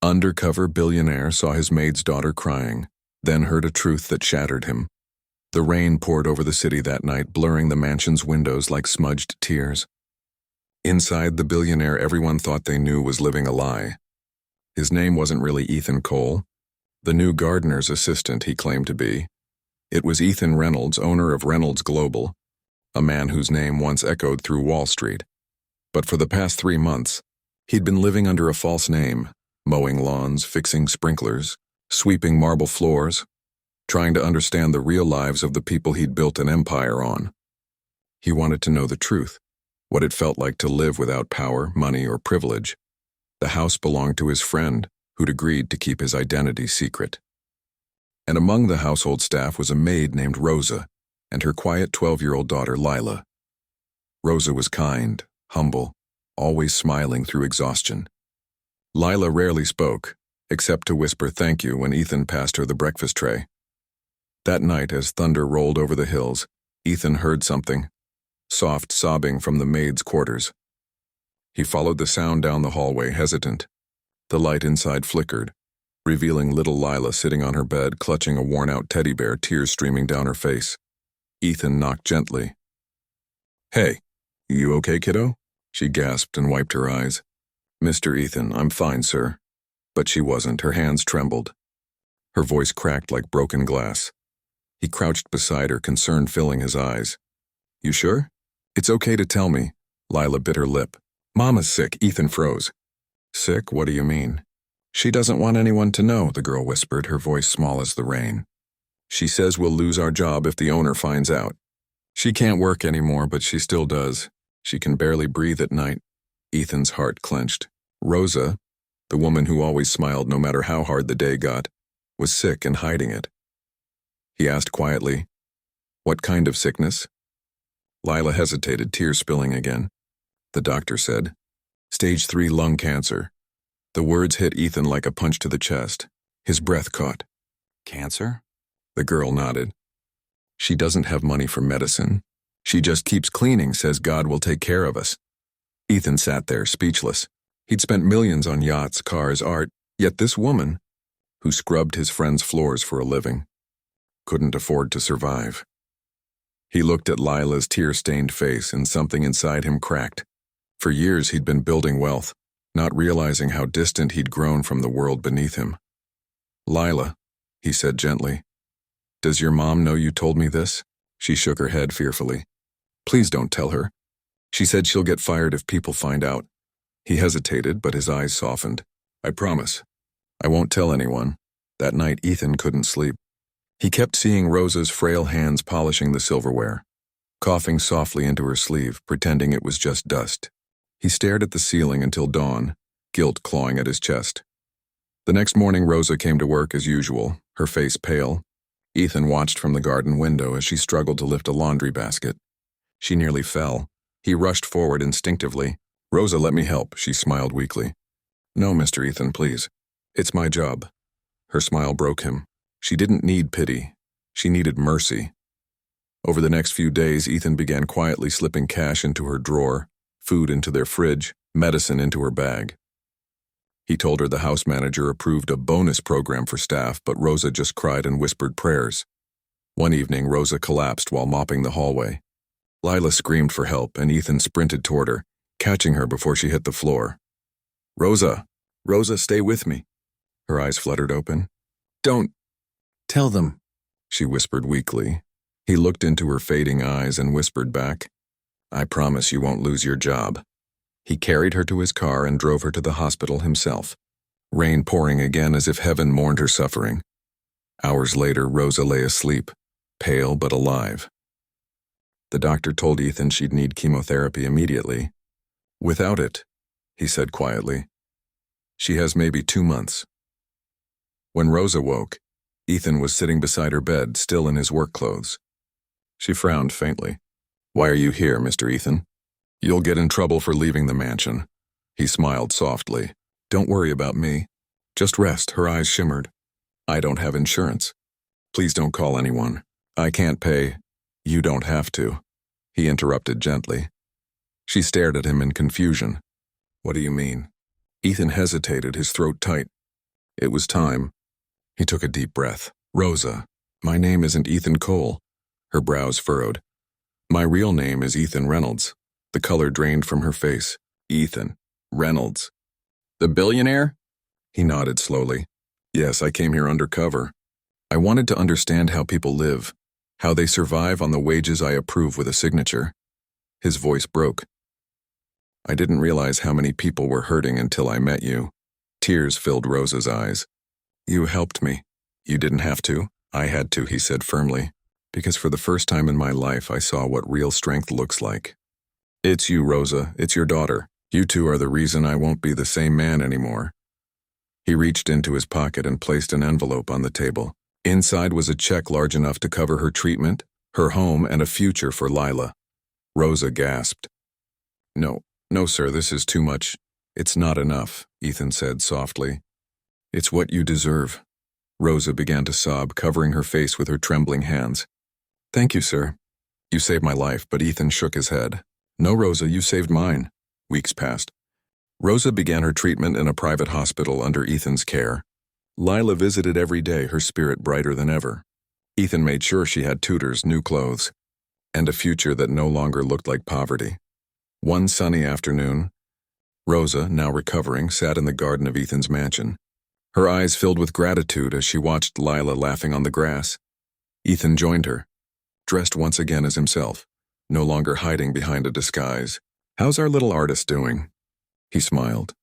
Undercover Billionaire saw his maid's daughter crying, then heard a truth that shattered him. The rain poured over the city that night, blurring the mansion's windows like smudged tears. Inside the billionaire everyone thought they knew was living a lie. His name wasn't really Ethan Cole, the new gardener's assistant he claimed to be. It was Ethan Reynolds, owner of Reynolds Global, a man whose name once echoed through Wall Street. But for the past 3 months, he'd been living under a false name, mowing lawns, fixing sprinklers, sweeping marble floors, trying to understand the real lives of the people he'd built an empire on. He wanted to know the truth, what it felt like to live without power, money, or privilege. The house belonged to his friend, who'd agreed to keep his identity secret. And among the household staff was a maid named Rosa and her quiet 12-year-old daughter, Lila. Rosa was kind, humble, always smiling through exhaustion. Lila rarely spoke, except to whisper thank you when Ethan passed her the breakfast tray. That night, as thunder rolled over the hills, Ethan heard something, soft sobbing from the maid's quarters. He followed the sound down the hallway, hesitant. The light inside flickered, revealing little Lila sitting on her bed, clutching a worn-out teddy bear, tears streaming down her face. Ethan knocked gently. "Hey, you okay, kiddo?" She gasped and wiped her eyes. "Mr. Ethan, I'm fine, sir." But she wasn't. Her hands trembled. Her voice cracked like broken glass. He crouched beside her, concern filling his eyes. "You sure? It's okay to tell me." Lila bit her lip. "Mama's sick." Ethan froze. "Sick? What do you mean?" "She doesn't want anyone to know," the girl whispered, her voice small as the rain. "She says we'll lose our job if the owner finds out. She can't work anymore, but she still does. She can barely breathe at night." Ethan's heart clenched. Rosa, the woman who always smiled no matter how hard the day got, was sick and hiding it. He asked quietly, "What kind of sickness?" Lila hesitated, tears spilling again. The doctor said, "Stage 3 lung cancer." The words hit Ethan like a punch to the chest. His breath caught. "Cancer?" The girl nodded. "She doesn't have money for medicine. She just keeps cleaning, says God will take care of us." Ethan sat there, speechless. He'd spent millions on yachts, cars, art, yet this woman, who scrubbed his friends' floors for a living, couldn't afford to survive. He looked at Lila's tear-stained face, and something inside him cracked. For years he'd been building wealth, not realizing how distant he'd grown from the world beneath him. "Lila," he said gently, "does your mom know you told me this?" She shook her head fearfully. "Please don't tell her. She said she'll get fired if people find out." He hesitated, but his eyes softened. "I promise. I won't tell anyone." That night Ethan couldn't sleep. He kept seeing Rosa's frail hands polishing the silverware, coughing softly into her sleeve, pretending it was just dust. He stared at the ceiling until dawn, guilt clawing at his chest. The next morning Rosa came to work as usual, her face pale. Ethan watched from the garden window as she struggled to lift a laundry basket. She nearly fell. He rushed forward instinctively. "Rosa, let me help," she smiled weakly. "No, Mr. Ethan, please. It's my job." Her smile broke him. She didn't need pity. She needed mercy. Over the next few days, Ethan began quietly slipping cash into her drawer, food into their fridge, medicine into her bag. He told her the house manager approved a bonus program for staff, but Rosa just cried and whispered prayers. One evening, Rosa collapsed while mopping the hallway. Lila screamed for help, and Ethan sprinted toward her, catching her before she hit the floor. "Rosa! Rosa, stay with me." Her eyes fluttered open. "Don't tell them," she whispered weakly. He looked into her fading eyes and whispered back, "I promise you won't lose your job." He carried her to his car and drove her to the hospital himself, rain pouring again as if heaven mourned her suffering. Hours later, Rosa lay asleep, pale but alive. The doctor told Ethan she'd need chemotherapy immediately. "Without it," he said quietly, "she has maybe 2 months." When Rosa woke, Ethan was sitting beside her bed, still in his work clothes. She frowned faintly. "Why are you here, Mr. Ethan?" "You'll get in trouble for leaving the mansion." He smiled softly. "Don't worry about me. Just rest." Her eyes shimmered. "I don't have insurance. Please don't call anyone. I can't pay." "You don't have to," he interrupted gently. She stared at him in confusion. "What do you mean?" Ethan hesitated, his throat tight. It was time. He took a deep breath. Rosa, my name isn't Ethan Cole. Her brows furrowed. My real name is Ethan Reynolds. The color drained from her face. Ethan Reynolds. The billionaire? He nodded slowly. Yes, I came here undercover. I wanted to understand how people live, how they survive on the wages I approve with a signature. His voice broke. I didn't realize how many people were hurting until I met you. Tears filled Rosa's eyes. You helped me. You didn't have to. I had to, he said firmly, because for the first time in my life I saw what real strength looks like. It's you, Rosa. It's your daughter. You two are the reason I won't be the same man anymore. He reached into his pocket and placed an envelope on the table. Inside was a check large enough to cover her treatment, her home, and a future for Lila. Rosa gasped. No, sir, this is too much. It's not enough, Ethan said softly. It's what you deserve. Rosa began to sob, covering her face with her trembling hands. Thank you, sir. You saved my life, but Ethan shook his head. No, Rosa, you saved mine. Weeks passed. Rosa began her treatment in a private hospital under Ethan's care. Lila visited every day, her spirit brighter than ever. Ethan made sure she had tutors, new clothes, and a future that no longer looked like poverty. One sunny afternoon, Rosa, now recovering, sat in the garden of Ethan's mansion. Her eyes filled with gratitude as she watched Lila laughing on the grass. Ethan joined her, dressed once again as himself, no longer hiding behind a disguise. How's our little artist doing? He smiled.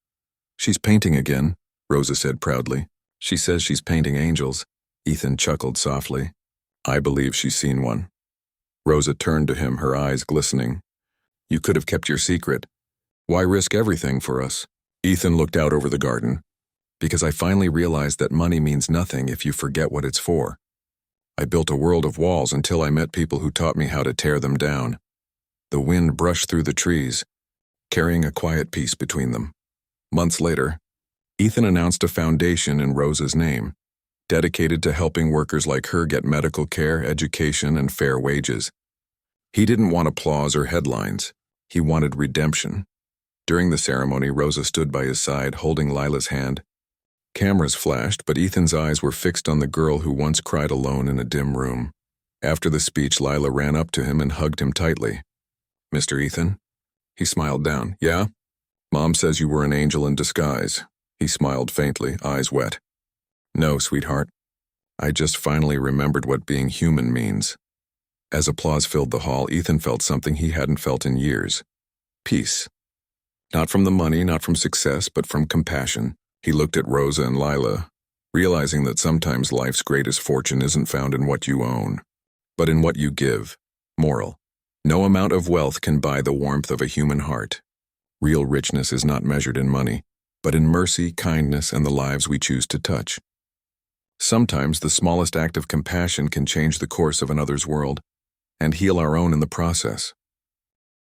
She's painting again, Rosa said proudly. She says she's painting angels. Ethan chuckled softly. I believe she's seen one. Rosa turned to him, her eyes glistening. You could have kept your secret. Why risk everything for us? Ethan looked out over the garden. Because I finally realized that money means nothing if you forget what it's for. I built a world of walls until I met people who taught me how to tear them down. The wind brushed through the trees, carrying a quiet peace between them. Months later, Ethan announced a foundation in Rosa's name, dedicated to helping workers like her get medical care, education, and fair wages. He didn't want applause or headlines. He wanted redemption. During the ceremony, Rosa stood by his side, holding Lila's hand. Cameras flashed, but Ethan's eyes were fixed on the girl who once cried alone in a dim room. After the speech, Lila ran up to him and hugged him tightly. Mr. Ethan? He smiled down. Yeah? Mom says you were an angel in disguise. He smiled faintly, eyes wet. No, sweetheart. I just finally remembered what being human means. As applause filled the hall, Ethan felt something he hadn't felt in years. Peace. Not from the money, not from success, but from compassion. He looked at Rosa and Lila, realizing that sometimes life's greatest fortune isn't found in what you own, but in what you give. Moral. No amount of wealth can buy the warmth of a human heart. Real richness is not measured in money, but in mercy, kindness, and the lives we choose to touch. Sometimes the smallest act of compassion can change the course of another's world and heal our own in the process.